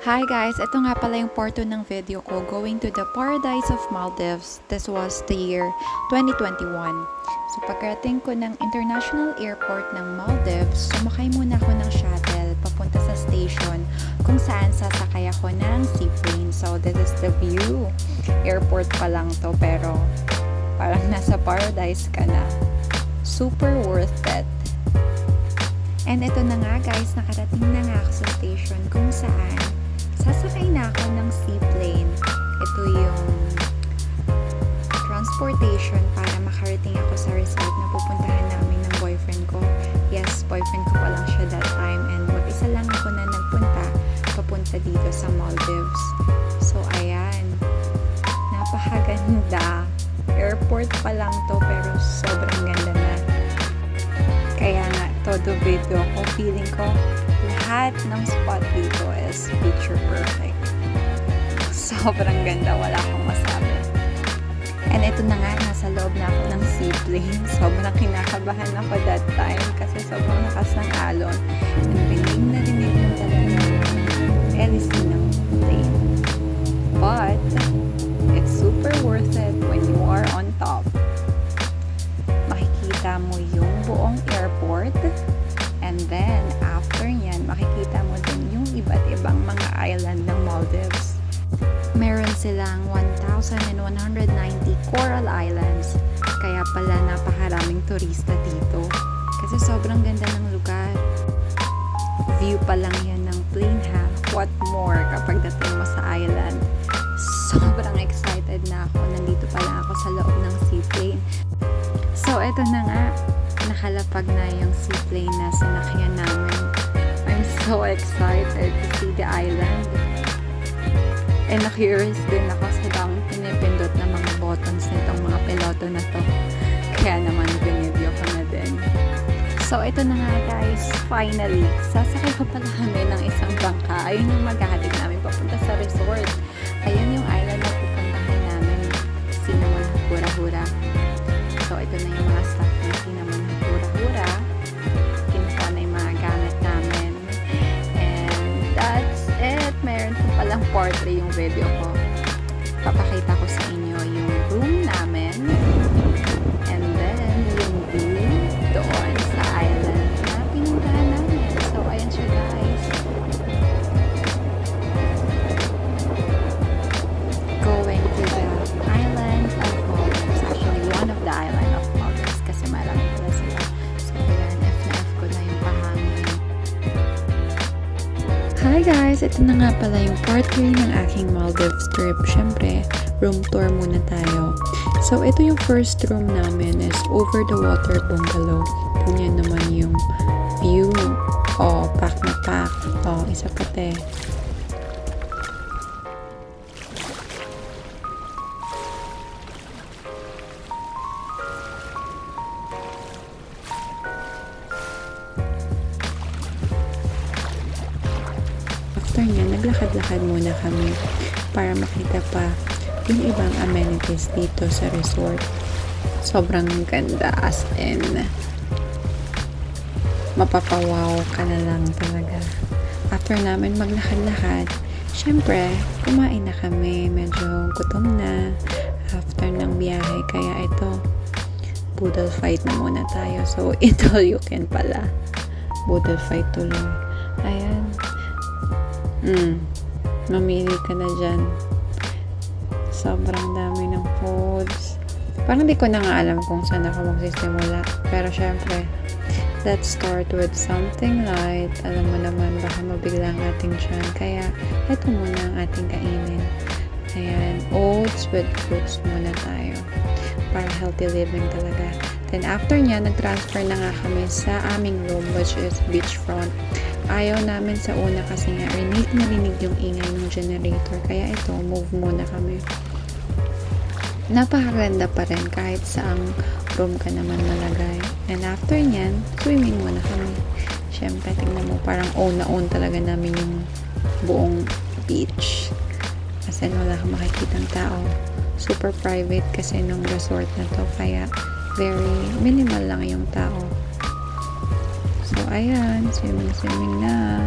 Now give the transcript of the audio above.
Hi guys, ito nga pala yung part 2 ng video ko, going to the paradise of Maldives. This was the year 2021. So pagkarating ko ng international airport ng Maldives, sumakay muna ako ng shuttle papunta sa station kung saan sasakay ako ng seaplane. So this is the view. Airport pa lang to pero parang nasa paradise ka na. Super worth it. And ito na nga guys, nakarating na nga ako sa station kung saan sasakay na ako ng seaplane. Ito yung transportation para makarating ako sa resort na pupuntahan namin ng boyfriend ko. Yes, boyfriend ko pa lang siya that time and mag-isa lang ako na nagpunta papunta dito sa Maldives. So, ayan. Napakaganda. Airport pa lang to pero sobrang ganda na. Kaya nga, todo video ko, feeling ko lahat ng spot dito is picture perfect. Sobrang ganda, wala akong masabi. And ito na nga, nasa loob na ako ng seaplane. Sobrang kinakabahan ako that time kasi sobrang lakas ng alon. And rinig na rinig mo talaga yung hélice ng plane. But, it's super worth it when you are on top. Makikita mo yung buong airport. And then, after nyan, makikita mo din yung iba't ibang mga island ng Maldives. Meron silang 1,190 coral islands. Kaya pala napakaraming turista dito. Kasi sobrang ganda ng lugar. View pa lang yan ng plane ha. What more kapag dating mo sa island. Sobrang excited na ako. Nandito pa lang ako sa loob ng seaplane. So, eto na nga. Nakalapag na yung seaplane na sinakyan namin. I'm so excited to see the island. And na-curious din ako sa daming pinipindot na mga buttons nitong mga piloto na to. Kaya naman binidyo ko na din. So, ito na nga guys. Finally, sasakay ko pala kami ng isang bangka. Ayun yung maghahatid namin papunta sa resort. Ayun yung island na pupuntahan namin. Cinnamon Hura-Hura. So, ito na yung mga staff ng Cinnamon Hura-Hura. Kinuha na yung mga gamit namin. And that's it. Meron ko palang portrait yung video ko. Papakita ko sa inyo yung room namin. And then, yung view doon sa island na pinuntahan namin. So, ayan siya guys. Going to the island of Maldives. Actually, one of the island of Maldives kasi marami pala sila. So, ayan, F na F ko na yung pahangin. Hi guys! Ito na nga pala yung part 3 ng aking Maldives trip. Siyempre, room tour muna tayo. So, ito yung first room namin is over the water bungalow. Ganyan naman yung view. Oh, pack na pack. Oh, isa pati. After niya, naglakad-lakad muna kami para makita pa yung ibang amenities dito sa resort. Sobrang ganda as in mapapawaw ka na lang talaga. After namin maglakad-lakad, syempre, kumain na kami. Medyo gutom na after ng biyahe. Kaya ito, boodle fight na muna tayo. So, ito you can pala. Boodle fight tuloy. Ayan. Mamili ka na dyan. Sobrang dami ng foods. Parang di ko na nga alam kung saan ako magsisimula. Pero syempre, let's start with something light. Alam mo naman, baka mabigla ang ating tiyan. Kaya, ito muna ang ating kainin. Ayan, oats with fruits muna tayo. Para healthy living talaga. Then after niya, nag-transfer na nga kami sa aming room, which is beachfront. Ayaw namin sa una kasi nga rinig na rinig yung ingay ng generator. Kaya ito, move muna kami. Napakaganda pa rin kahit saang room ka naman malagay. And after nyan, swimming muna kami. Siyempre, tingnan mo, parang own na own talaga namin yung buong beach. Kasi wala kang makikitang tao. Super private kasi nung resort na to. Kaya, very minimal lang yung tao. So, ayan. Swimming na.